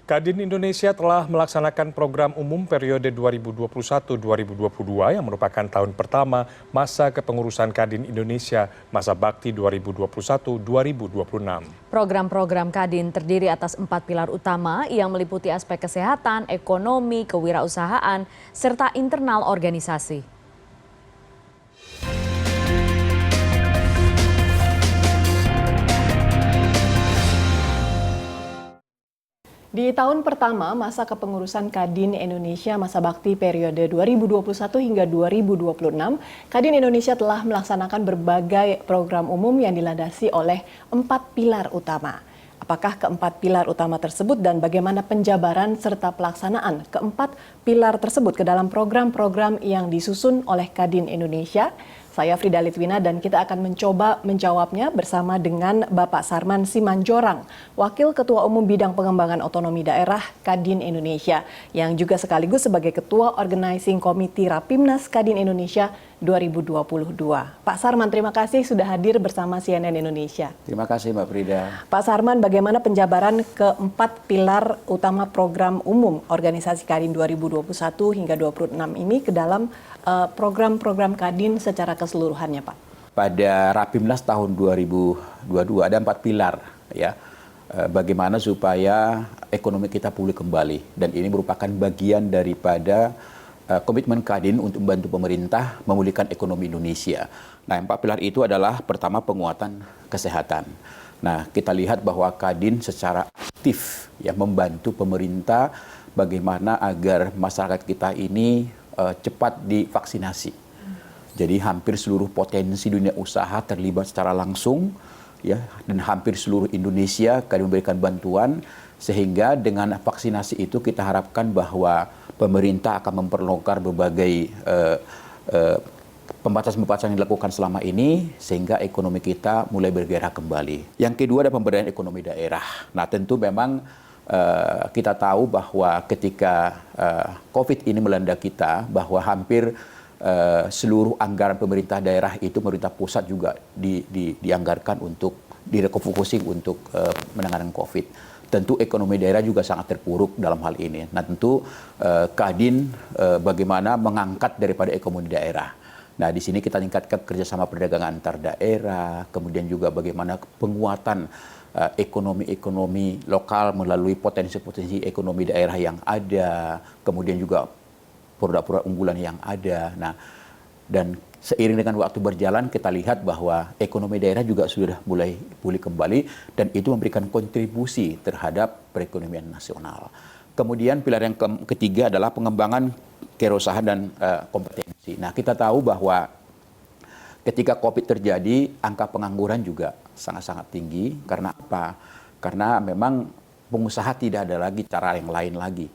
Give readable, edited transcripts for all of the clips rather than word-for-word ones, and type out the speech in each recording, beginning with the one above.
Kadin Indonesia telah melaksanakan program umum periode 2021-2022 yang merupakan tahun pertama masa kepengurusan Kadin Indonesia masa bakti 2021-2026. Program-program Kadin terdiri atas 4 pilar utama yang meliputi aspek kesehatan, ekonomi, kewirausahaan, serta internal organisasi. Di tahun pertama masa kepengurusan Kadin Indonesia masa bakti periode 2021 hingga 2026, Kadin Indonesia telah melaksanakan berbagai program umum yang dilandasi oleh 4 pilar utama. Apakah keempat pilar utama tersebut dan bagaimana penjabaran serta pelaksanaan keempat pilar tersebut ke dalam program-program yang disusun oleh Kadin Indonesia? Saya Frida Litwina dan kita akan mencoba menjawabnya bersama dengan Bapak Sarman Simanjorang, Wakil Ketua Umum Bidang Pengembangan Otonomi Daerah Kadin Indonesia, yang juga sekaligus sebagai Ketua Organizing Committee Rapimnas Kadin Indonesia 2022. Pak Sarman, terima kasih sudah hadir bersama CNN Indonesia. Terima kasih Mbak Frida. Pak Sarman, bagaimana penjabaran keempat pilar utama program umum organisasi Kadin 2021 hingga 2026 ini ke dalam program-program Kadin secara keseluruhannya, Pak? Pada Rapimnas tahun 2022 ada 4 pilar, ya. Bagaimana supaya ekonomi kita pulih kembali, dan ini merupakan bagian daripada komitmen Kadin untuk membantu pemerintah memulihkan ekonomi Indonesia. Nah, 4 pilar itu adalah pertama penguatan kesehatan. Nah, kita lihat bahwa Kadin secara aktif ya membantu pemerintah bagaimana agar masyarakat kita ini cepat divaksinasi. Jadi hampir seluruh potensi dunia usaha terlibat secara langsung, ya, dan hampir seluruh Indonesia Kadin memberikan bantuan, sehingga dengan vaksinasi itu kita harapkan bahwa pemerintah akan memperlonggar berbagai pembatasan-pembatasan yang dilakukan selama ini, sehingga ekonomi kita mulai bergerak kembali. Yang kedua ada pemberdayaan ekonomi daerah. Nah, tentu memang kita tahu bahwa ketika COVID ini melanda kita, bahwa hampir seluruh anggaran pemerintah daerah itu, pemerintah pusat juga dianggarkan untuk direfocusing untuk menangani COVID. Tentu ekonomi daerah juga sangat terpuruk dalam hal ini. Nah, tentu Kadin bagaimana mengangkat daripada ekonomi daerah. Nah, di sini kita tingkatkan kerjasama perdagangan antar daerah, kemudian juga bagaimana penguatan ekonomi lokal melalui potensi-potensi ekonomi daerah yang ada, kemudian juga produk-produk unggulan yang ada. Nah, dan seiring dengan waktu berjalan kita lihat bahwa ekonomi daerah juga sudah mulai pulih kembali, dan itu memberikan kontribusi terhadap perekonomian nasional. Kemudian pilar yang ketiga adalah pengembangan kewirausahaan dan kompetensi. Nah, kita tahu bahwa ketika COVID terjadi, angka pengangguran juga sangat-sangat tinggi. Karena apa? Karena memang pengusaha tidak ada lagi cara yang lain lagi.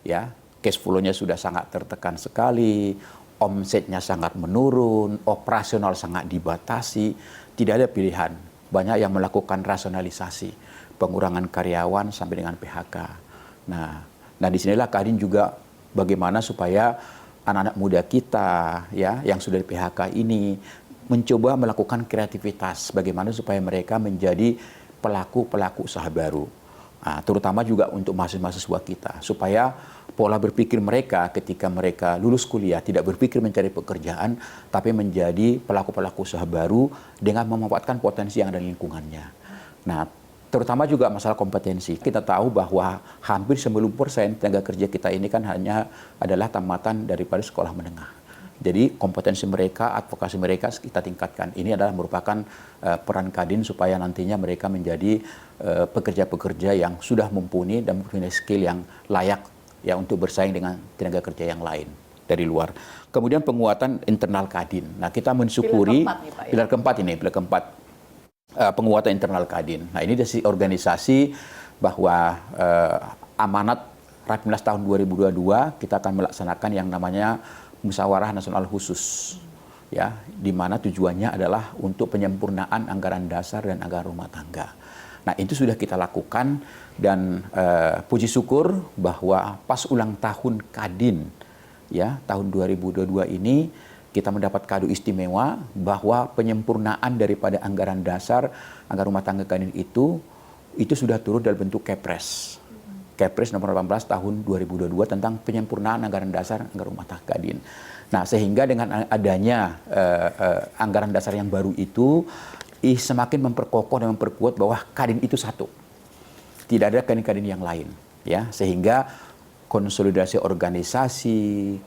Ya, cash flow-nya sudah sangat tertekan sekali, omsetnya sangat menurun, operasional sangat dibatasi, tidak ada pilihan. Banyak yang melakukan rasionalisasi, pengurangan karyawan sampai dengan PHK. Nah, disinilah Kadin juga bagaimana supaya anak-anak muda kita ya yang sudah di PHK ini mencoba melakukan kreativitas, bagaimana supaya mereka menjadi pelaku-pelaku usaha baru. Nah, terutama juga untuk mahasiswa kita, supaya pola berpikir mereka ketika mereka lulus kuliah tidak berpikir mencari pekerjaan, tapi menjadi pelaku-pelaku usaha baru dengan memanfaatkan potensi yang ada di lingkungannya. Nah, terutama juga masalah kompetensi. Kita tahu bahwa hampir 90% tenaga kerja kita ini kan hanya adalah tamatan daripada sekolah menengah. Jadi kompetensi mereka, advokasi mereka kita tingkatkan. Ini adalah merupakan peran Kadin supaya nantinya mereka menjadi pekerja-pekerja yang sudah mumpuni dan mempunyai skill yang layak ya untuk bersaing dengan tenaga kerja yang lain dari luar. Kemudian penguatan internal Kadin. Nah, kita mensyukuri pilar keempat ini, penguatan internal Kadin. Nah, ini dari organisasi bahwa amanat Rapimnas tahun 2022 kita akan melaksanakan yang namanya Musyawarah Nasional Khusus, ya, di mana tujuannya adalah untuk penyempurnaan anggaran dasar dan anggaran rumah tangga. Nah, itu sudah kita lakukan, dan puji syukur bahwa pas ulang tahun Kadin, ya, tahun 2022 ini kita mendapat kado istimewa bahwa penyempurnaan daripada anggaran dasar, anggaran rumah tangga Kadin itu sudah turun dalam bentuk Kepres. Kepres nomor 18 tahun 2022 tentang penyempurnaan anggaran dasar anggaran rumah tangga Kadin. Nah, sehingga dengan adanya anggaran dasar yang baru itu semakin memperkokoh dan memperkuat bahwa Kadin itu satu. Tidak ada kadin-kadin yang lain, ya. Sehingga konsolidasi organisasi,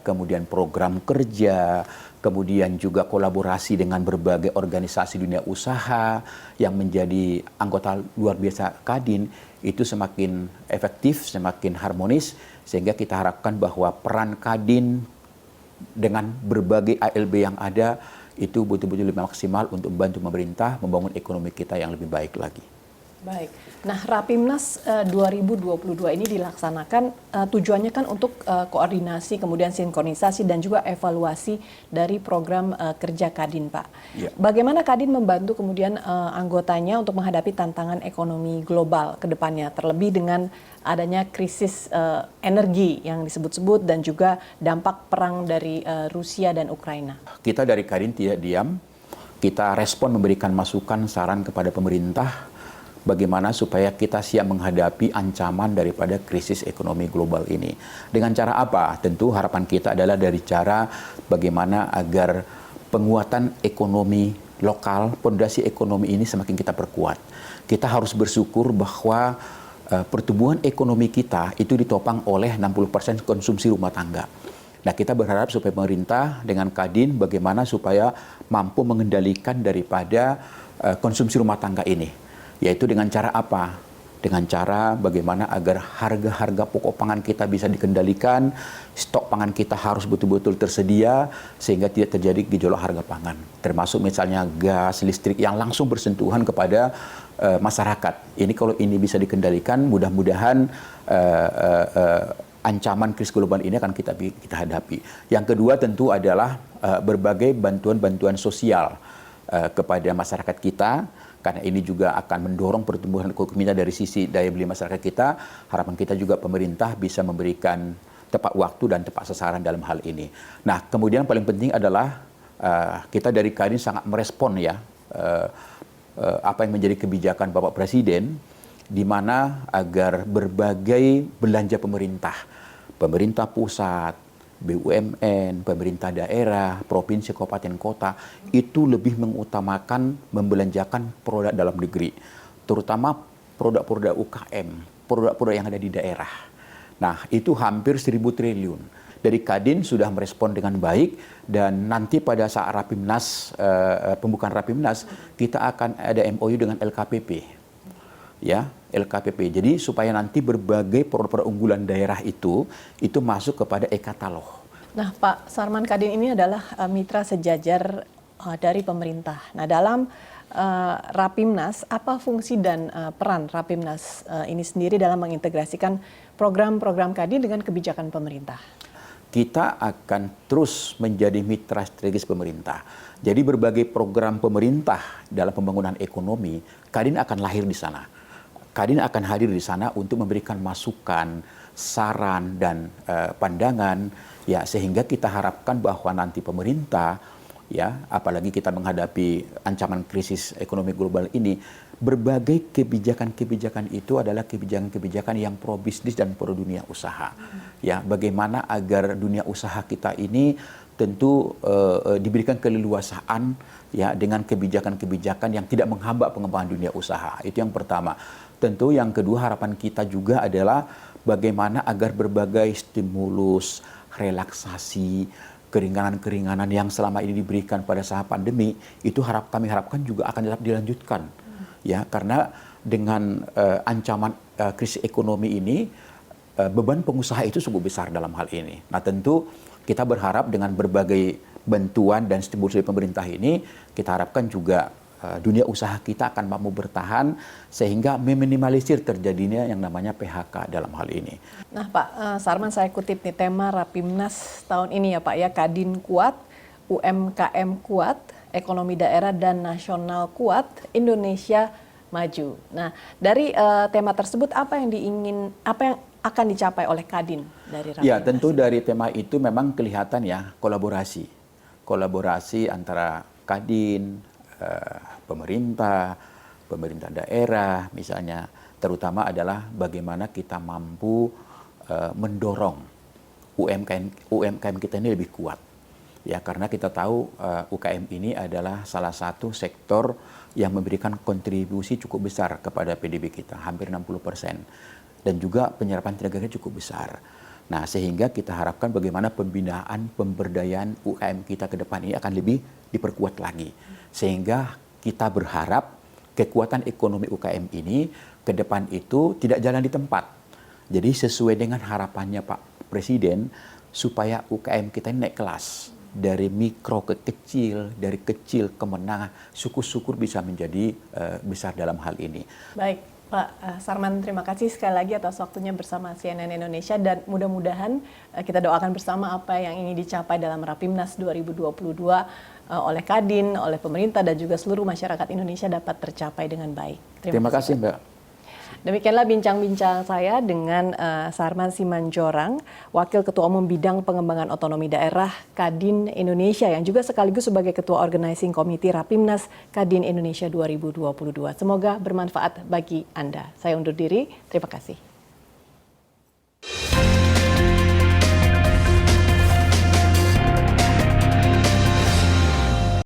kemudian program kerja, kemudian juga kolaborasi dengan berbagai organisasi dunia usaha yang menjadi anggota luar biasa Kadin itu semakin efektif, semakin harmonis, sehingga kita harapkan bahwa peran Kadin dengan berbagai ALB yang ada itu betul-betul lebih maksimal untuk membantu pemerintah membangun ekonomi kita yang lebih baik lagi. Baik. Nah, Rapimnas 2022 ini dilaksanakan tujuannya kan untuk koordinasi, kemudian sinkronisasi dan juga evaluasi dari program kerja Kadin, Pak. Ya. Bagaimana Kadin membantu kemudian anggotanya untuk menghadapi tantangan ekonomi global ke depannya, terlebih dengan adanya krisis energi yang disebut-sebut dan juga dampak perang dari Rusia dan Ukraina? Kita dari Kadin tidak diam, kita respon memberikan masukan, saran kepada pemerintah bagaimana supaya kita siap menghadapi ancaman daripada krisis ekonomi global ini. Dengan cara apa? Tentu harapan kita adalah dari cara bagaimana agar penguatan ekonomi lokal, fondasi ekonomi ini semakin kita perkuat. Kita harus bersyukur bahwa pertumbuhan ekonomi kita itu ditopang oleh 60% konsumsi rumah tangga. Nah, kita berharap supaya pemerintah dengan Kadin bagaimana supaya mampu mengendalikan daripada konsumsi rumah tangga ini. Yaitu dengan cara apa? Dengan cara bagaimana agar harga-harga pokok pangan kita bisa dikendalikan, stok pangan kita harus betul-betul tersedia sehingga tidak terjadi gejolak harga pangan. Termasuk misalnya gas, listrik yang langsung bersentuhan kepada masyarakat. Ini kalau ini bisa dikendalikan, mudah-mudahan ancaman krisis global ini akan kita hadapi. Yang kedua tentu adalah berbagai bantuan-bantuan sosial kepada masyarakat kita. Karena ini juga akan mendorong pertumbuhan ekonomi dari sisi daya beli masyarakat kita. Harapan kita juga pemerintah bisa memberikan tepat waktu dan tepat sasaran dalam hal ini. Nah, kemudian paling penting adalah kita dari Kadin sangat merespon ya apa yang menjadi kebijakan Bapak Presiden, di mana agar berbagai belanja pemerintah pusat, BUMN, pemerintah daerah, provinsi, kabupaten, kota, itu lebih mengutamakan membelanjakan produk dalam negeri, terutama produk-produk UKM, produk-produk yang ada di daerah. Nah, itu hampir 1.000 triliun. Dari Kadin sudah merespon dengan baik, dan nanti pada saat Rapimnas, pembukaan Rapimnas, kita akan ada MOU dengan LKPP. Ya, LKPP. Jadi supaya nanti berbagai produk-produk unggulan daerah itu masuk kepada e-katalog. Nah, Pak Sarman, Kadin ini adalah mitra sejajar dari pemerintah. Nah, dalam Rapimnas, apa fungsi dan peran Rapimnas ini sendiri dalam mengintegrasikan program-program Kadin dengan kebijakan pemerintah? Kita akan terus menjadi mitra strategis pemerintah. Jadi berbagai program pemerintah dalam pembangunan ekonomi, Kadin akan lahir di sana. Kadin akan hadir di sana untuk memberikan masukan, saran, dan pandangan, ya, sehingga kita harapkan bahwa nanti pemerintah, ya, apalagi kita menghadapi ancaman krisis ekonomi global ini, berbagai kebijakan-kebijakan itu adalah kebijakan-kebijakan yang pro bisnis dan pro dunia usaha. Ya, bagaimana agar dunia usaha kita ini tentu diberikan keleluasaan, ya, dengan kebijakan-kebijakan yang tidak menghambat pengembangan dunia usaha. Itu yang pertama. Tentu yang kedua, harapan kita juga adalah bagaimana agar berbagai stimulus, relaksasi, keringanan-keringanan yang selama ini diberikan pada saat pandemi itu kami harapkan juga akan tetap dilanjutkan. Ya, karena dengan ancaman krisis ekonomi ini, beban pengusaha itu cukup besar dalam hal ini. Nah, tentu kita berharap dengan berbagai bantuan dan stimulus dari pemerintah ini, kita harapkan juga dunia usaha kita akan mampu bertahan sehingga meminimalisir terjadinya yang namanya PHK dalam hal ini. Nah, Pak Sarman, saya kutip nih tema Rapimnas tahun ini ya Pak ya, Kadin kuat, UMKM kuat, ekonomi daerah dan nasional kuat, Indonesia maju. Nah, dari tema tersebut apa yang akan dicapai oleh Kadin dari Rapimnas? Ya, tentu dari tema itu memang kelihatan ya kolaborasi antara Kadin, pemerintah daerah misalnya, terutama adalah bagaimana kita mampu mendorong UMKM kita ini lebih kuat. Ya, karena kita tahu UKM ini adalah salah satu sektor yang memberikan kontribusi cukup besar kepada PDB kita, hampir 60%. Dan juga penyerapan tenaga kerja cukup besar. Nah, sehingga kita harapkan bagaimana pembinaan, pemberdayaan UKM kita ke depan ini akan lebih diperkuat lagi. Sehingga kita berharap kekuatan ekonomi UKM ini ke depan itu tidak jalan di tempat. Jadi sesuai dengan harapannya Pak Presiden, supaya UKM kita ini naik kelas. Dari mikro ke kecil, dari kecil ke menengah, syukur-syukur bisa menjadi besar dalam hal ini. Baik, Pak Sarman, terima kasih sekali lagi atas waktunya bersama CNN Indonesia, dan mudah-mudahan kita doakan bersama apa yang ingin dicapai dalam Rapimnas 2022 oleh Kadin, oleh pemerintah, dan juga seluruh masyarakat Indonesia dapat tercapai dengan baik. Terima kasih, Mbak. Demikianlah bincang-bincang saya dengan Sarman Simanjorang, Wakil Ketua Umum Bidang Pengembangan Otonomi Daerah Kadin Indonesia, yang juga sekaligus sebagai Ketua Organizing Committee Rapimnas Kadin Indonesia 2022. Semoga bermanfaat bagi Anda. Saya undur diri, terima kasih.